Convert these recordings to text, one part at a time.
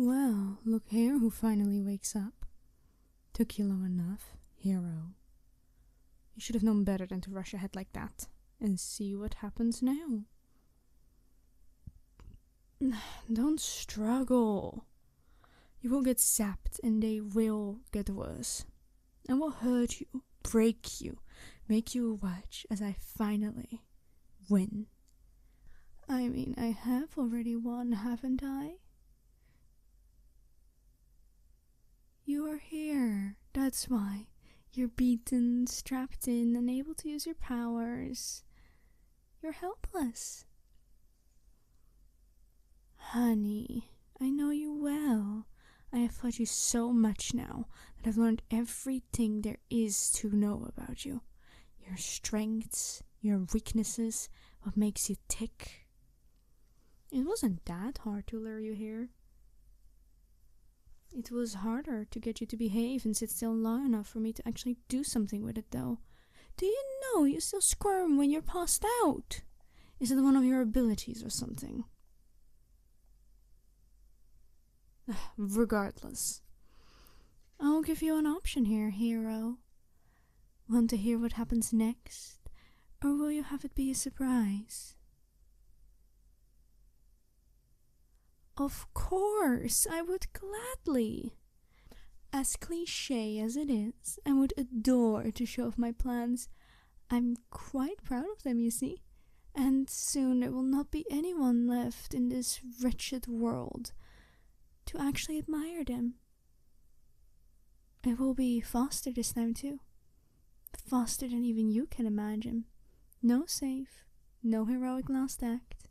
Well, look here who finally wakes up. Took you long enough, hero. You should have known better than to rush ahead like that. And see what happens now. Don't struggle. You will get zapped and they will get worse. And will hurt you, break you, make you watch as I finally win. I mean, I have already won, haven't I? You are here, that's why. You're beaten, strapped in, unable to use your powers. You're helpless. Honey, I know you well. I have fought you so much now that I've learned everything there is to know about you. Your strengths, your weaknesses, what makes you tick. It wasn't that hard to lure you here. It was harder to get you to behave and sit still long enough for me to actually do something with it, though. Do you know you still squirm when you're passed out? Is it one of your abilities or something? Regardless, I'll give you an option here, hero. Want to hear what happens next, or will you have it be a surprise? Of course, I would gladly. As cliché as it is, I would adore to show off my plans. I'm quite proud of them, you see. And soon there will not be anyone left in this wretched world to actually admire them. It will be faster this time too. Faster than even you can imagine. No save, no heroic last act.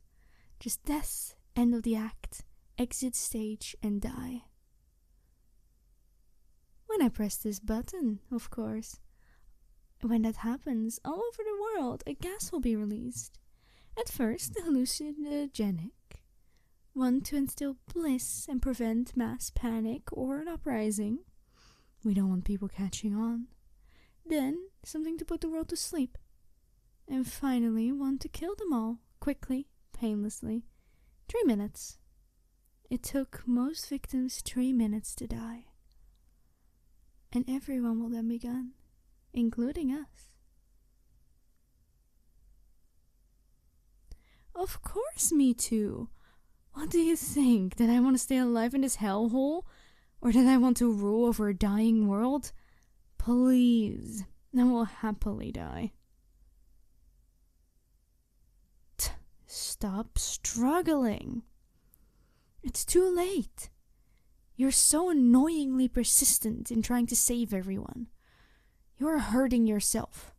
Just death, end of the act, exit stage and die. When I press this button, of course. When that happens, all over the world, a gas will be released. At first, hallucinogenic. One to instill bliss and prevent mass panic or an uprising. We don't want people catching on. Then, something to put the world to sleep. And finally, one to kill them all, quickly, painlessly. 3 minutes. It took most victims 3 minutes to die. And everyone will then be gone, including us. Of course, me too. What do you think? That I want to stay alive in this hellhole? Or that I want to rule over a dying world? Please, I will happily die. Stop struggling. It's too late. You're so annoyingly persistent in trying to save everyone. You're hurting yourself.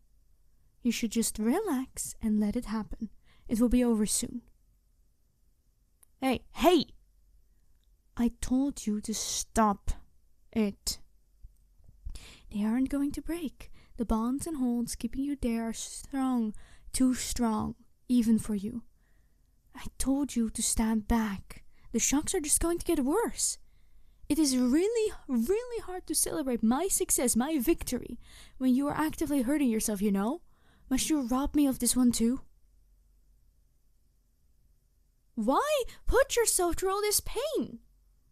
You should just relax and let it happen. It will be over soon. Hey! I told you to stop it. They aren't going to break. The bonds and holds keeping you there are strong, too strong, even for you. I told you to stand back. The shocks are just going to get worse. It is really, really hard to celebrate my success, my victory, when you are actively hurting yourself, you know? Must you rob me of this one too? Why put yourself through all this pain?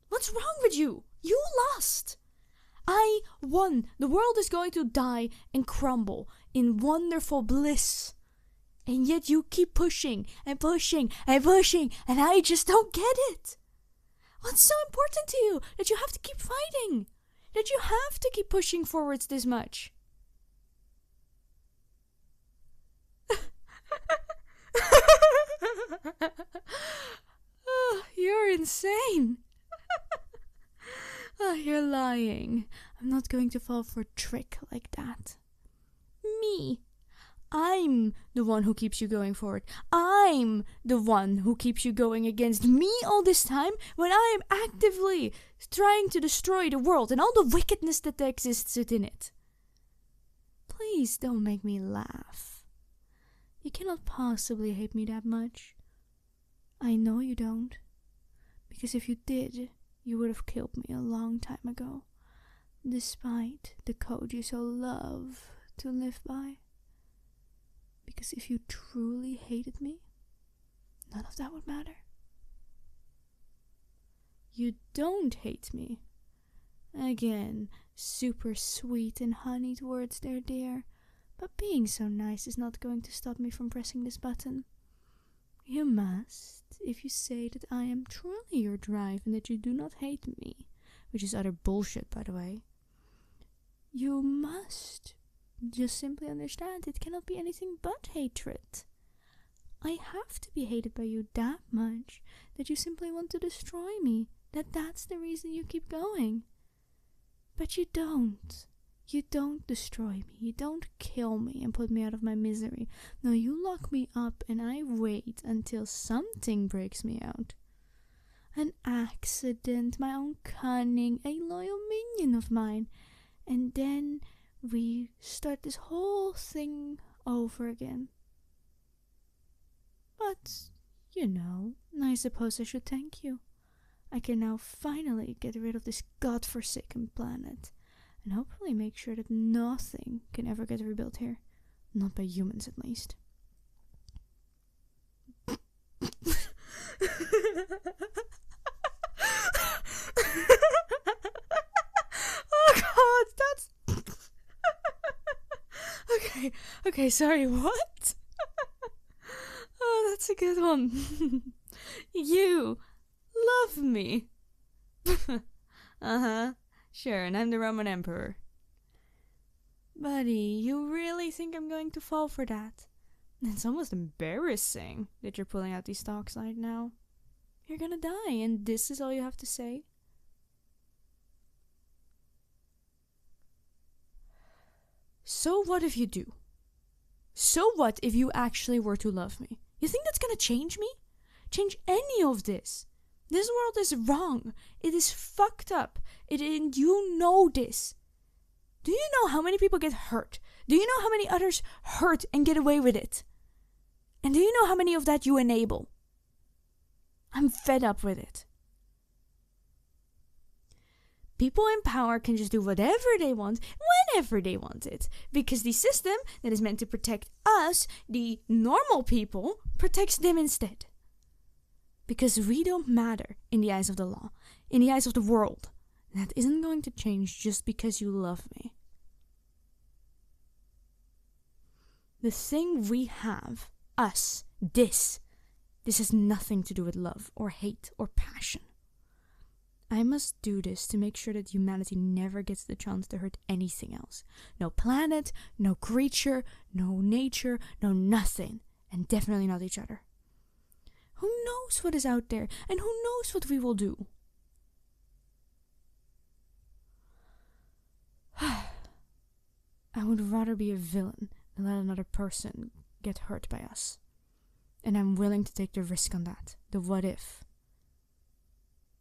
What's wrong with you? You lost. I won. The world is going to die and crumble in wonderful bliss. And yet you keep pushing and pushing and pushing, and I just don't get it. What's so important to you that you have to keep fighting? That you have to keep pushing forwards this much? Oh, you're insane. Oh, you're lying. I'm not going to fall for a trick like that. Me. I'm the one who keeps you going forward. I'm the one who keeps you going against me all this time when I am actively trying to destroy the world and all the wickedness that exists within it. Please don't make me laugh. You cannot possibly hate me that much. I know you don't. Because if you did, you would have killed me a long time ago. Despite the code you so love to live by. Because if you truly hated me, none of that would matter. you don't hate me. Again, super sweet and honeyed words there, dear. But being so nice is not going to stop me from pressing this button. You must, if you say that I am truly your drive and that you do not hate me, which is utter bullshit, by the way. You must just simply understand it cannot be anything but hatred. I have to be hated by you that much that you simply want to destroy me, that's the reason you keep going. But you don't. You don't destroy me. You don't kill me and put me out of my misery. No, you lock me up and I wait until something breaks me out. An accident, my own cunning, a loyal minion of mine. And then we start this whole thing over again. But, I suppose I should thank you. I can now finally get rid of this godforsaken planet. And hopefully make sure that nothing can ever get rebuilt here. Not by humans, at least. Oh god, that's... Okay, sorry, what? Oh, that's a good one. You love me. Uh-huh. Sure, and I'm the Roman Emperor. Buddy, you really think I'm going to fall for that? It's almost embarrassing that you're pulling out these talks right now. You're gonna die, and this is all you have to say? So what if you do? So what if you actually were to love me? You think that's gonna change me? Change any of this? This world is wrong. It is fucked up. And you know this. Do you know how many people get hurt? Do you know how many others hurt and get away with it? And do you know how many of that you enable? I'm fed up with it. People in power can just do whatever they want, whenever they want it. Because the system that is meant to protect us, the normal people, protects them instead. Because we don't matter in the eyes of the law, in the eyes of the world. That isn't going to change just because you love me. The thing we have, us, this has nothing to do with love or hate or passion. I must do this to make sure that humanity never gets the chance to hurt anything else. No planet, no creature, no nature, no nothing. And definitely not each other. Who knows what is out there, and who knows what we will do? I would rather be a villain than let another person get hurt by us. And I'm willing to take the risk on that. The what if.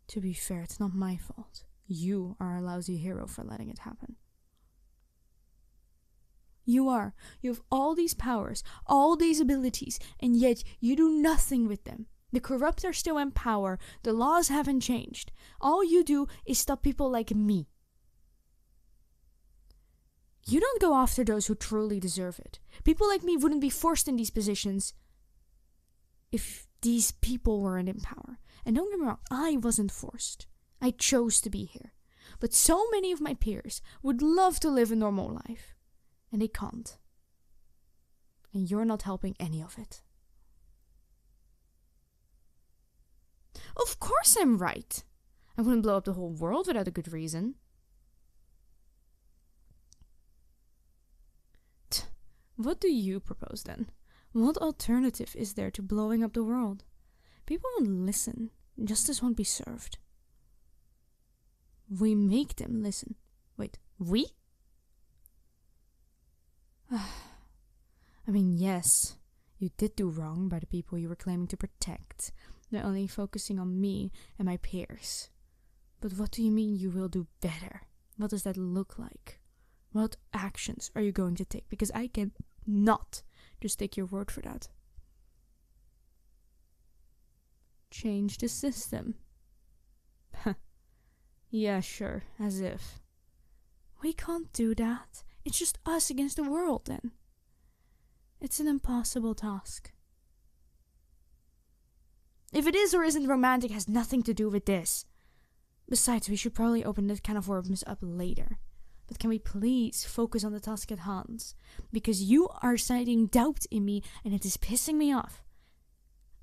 To be fair, it's not my fault. You are a lousy hero for letting it happen. You are. You have all these powers, all these abilities, and yet you do nothing with them. The corrupt are still in power. The laws haven't changed. All you do is stop people like me. You don't go after those who truly deserve it. People like me wouldn't be forced in these positions if these people weren't in power. And don't get me wrong, I wasn't forced. I chose to be here. But so many of my peers would love to live a normal life. And they can't. And you're not helping any of it. Of course I'm right. I wouldn't blow up the whole world without a good reason. What do you propose then? What alternative is there to blowing up the world? People won't listen. Justice won't be served. We make them listen. Wait, we? I mean, yes, you did do wrong by the people you were claiming to protect. They're only focusing on me and my peers. But what do you mean you will do better? What does that look like? What actions are you going to take? Because I can not just take your word for that. Change the system. Yeah, sure, as if. We can't do that. It's just us against the world, then. It's an impossible task. If it is or isn't romantic has nothing to do with this. Besides, we should probably open this can of worms up later. But can we please focus on the task at hand? Because you are citing doubt in me and it is pissing me off.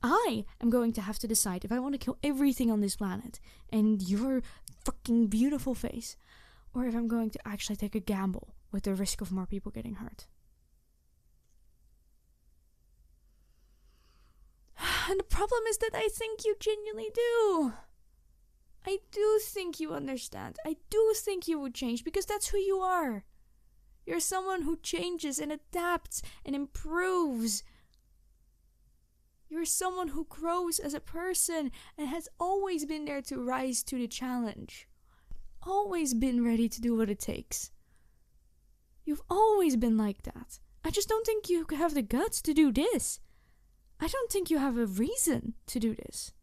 I am going to have to decide if I want to kill everything on this planet and your fucking beautiful face, or if I'm going to actually take a gamble with the risk of more people getting hurt. And the problem is that I think you genuinely do. I do think you understand. I do think you would change because that's who you are. You're someone who changes and adapts and improves. You're someone who grows as a person and has always been there to rise to the challenge. Always been ready to do what it takes. You've always been like that. I just don't think you have the guts to do this. I don't think you have a reason to do this.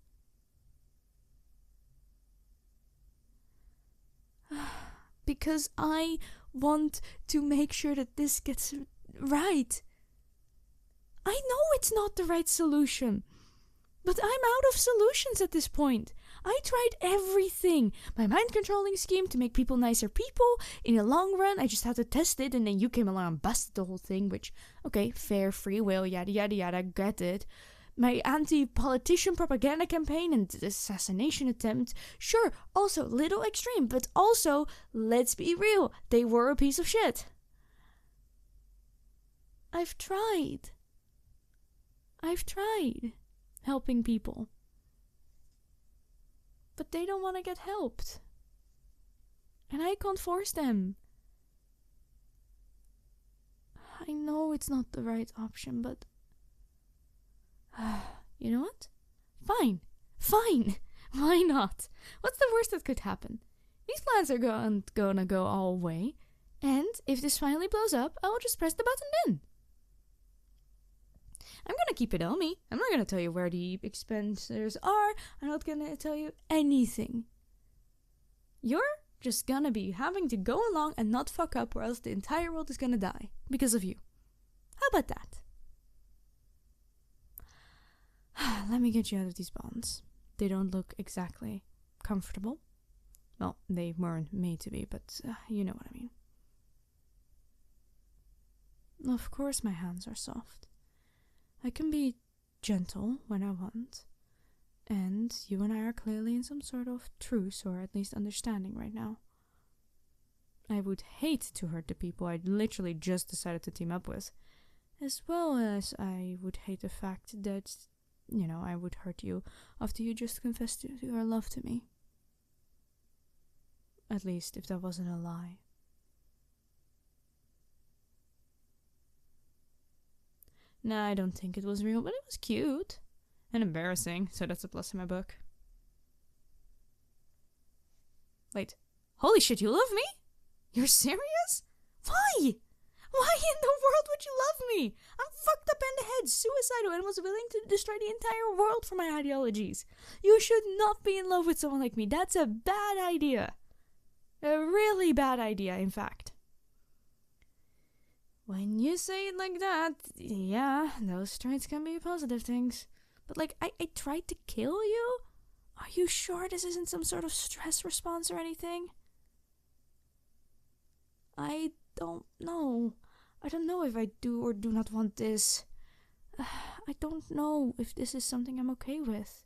Because I want to make sure that this gets right. I know it's not the right solution, but I'm out of solutions at this point. I tried everything. My mind-controlling scheme to make people nicer people. In the long run, I just had to test it, and then you came along and busted the whole thing, which, okay, fair, free will, yada yada yada, get it. My anti-politician propaganda campaign and assassination attempt, sure, also little extreme, but also, let's be real, they were a piece of shit. I've tried helping people. But they don't want to get helped. And I can't force them. I know it's not the right option, but you know what? Fine. Why not? What's the worst that could happen? These plans are gonna go all away, and if this finally blows up, I will just press the button then. I'm gonna keep it on me. I'm not gonna tell you where the expenditures are. I'm not gonna tell you anything. You're just gonna be having to go along and not fuck up, or else the entire world is gonna die because of you. How about that? Let me get you out of these bonds. They don't look exactly comfortable. Well, they weren't made to be, but you know what I mean. Of course my hands are soft. I can be gentle when I want. And you and I are clearly in some sort of truce, or at least understanding right now. I would hate to hurt the people I literally just decided to team up with. As well as I would hate the fact that, you know, I would hurt you after you just confessed your love to me. At least if that wasn't a lie. Nah, I don't think it was real, but it was cute. And embarrassing, so that's a plus in my book. Wait. Holy shit, you love me? You're serious? Why? Why in the world would you love me? I'm fucked up in the head, suicidal, and was willing to destroy the entire world for my ideologies. You should not be in love with someone like me. That's a bad idea. A really bad idea, in fact. When you say it like that, yeah, those traits can be positive things. But like, I tried to kill you? Are you sure this isn't some sort of stress response or anything? I don't know. I don't know if I do or do not want this. I don't know if this is something I'm okay with.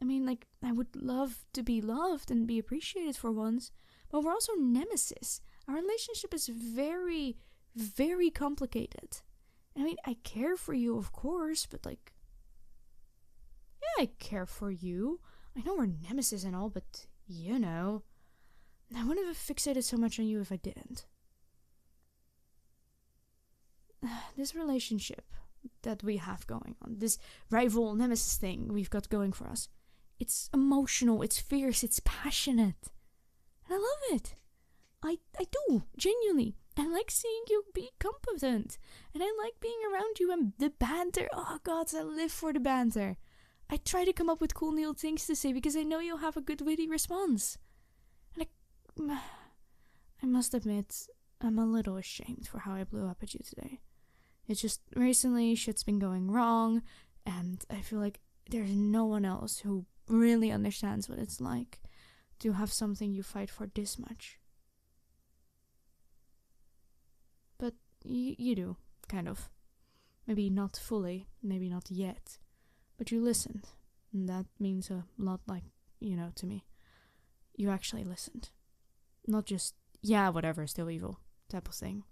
I mean, like, I would love to be loved and be appreciated for once, but we're also nemesis. Our relationship is very, very complicated. I mean, I care for you, of course, but like, yeah, I care for you. I know we're nemesis and all, but you know, I wouldn't have fixated so much on you if I didn't. This relationship that we have going on, this rival nemesis thing we've got going for us, it's emotional, it's fierce, it's passionate. And I love it. I do, genuinely. I like seeing you be competent. And I like being around you and the banter. Oh god, I live for the banter. I try to come up with cool new things to say because I know you'll have a good witty response. And I must admit, I'm a little ashamed for how I blew up at you today. It's just recently shit's been going wrong, and I feel like there's no one else who really understands what it's like to have something you fight for this much. But you do, kind of. Maybe not fully, maybe not yet. But you listened. And that means a lot, like, to me. You actually listened. Not just, yeah, whatever, still evil, type of thing.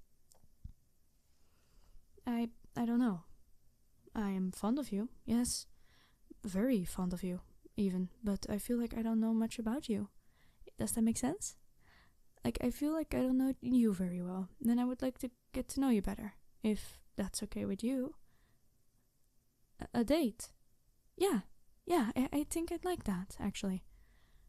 I don't know. I am fond of you, yes. Very fond of you, even. But I feel like I don't know much about you. Does that make sense? Like, I feel like I don't know you very well. Then I would like to get to know you better. If that's okay with you. A date? Yeah, I think I'd like that, actually.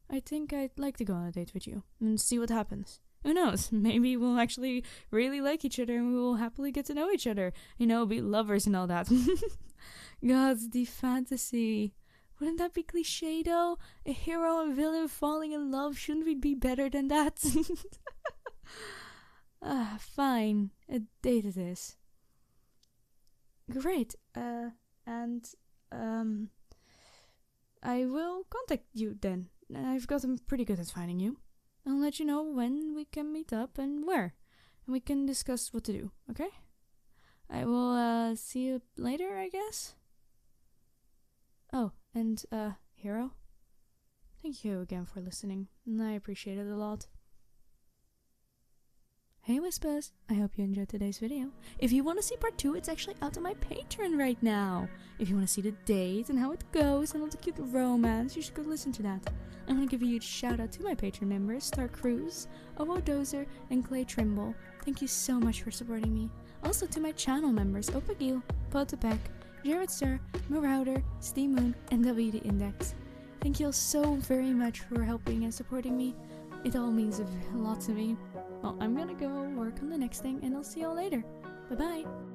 I think I'd like to go on a date with you and see what happens. Who knows? Maybe we'll actually really like each other and we will happily get to know each other. Be lovers and all that. God, the fantasy. Wouldn't that be cliche though? A hero and villain falling in love, shouldn't we be better than that? Fine. A date it is. Great. I will contact you then. I've gotten pretty good at finding you. I'll let you know when we can meet up and where. And we can discuss what to do, okay? I will see you later, I guess? Oh, and Hero? Thank you again for listening, and I appreciate it a lot. Hey Whispers, I hope you enjoyed today's video. If you want to see part 2, it's actually out on my Patreon right now. If you want to see the date and how it goes and all the cute romance, you should go listen to that. I want to give a huge shout out to my Patreon members, Star Cruz, Owo Dozer, and Clay Trimble. Thank you so much for supporting me. Also to my channel members, Opagil, Potapek, Jared Sir, Marauder, Steam Moon, and WD Index. Thank you all so very much for helping and supporting me. It all means a lot to me. Well, I'm gonna go work on the next thing, and I'll see y'all later. Bye-bye!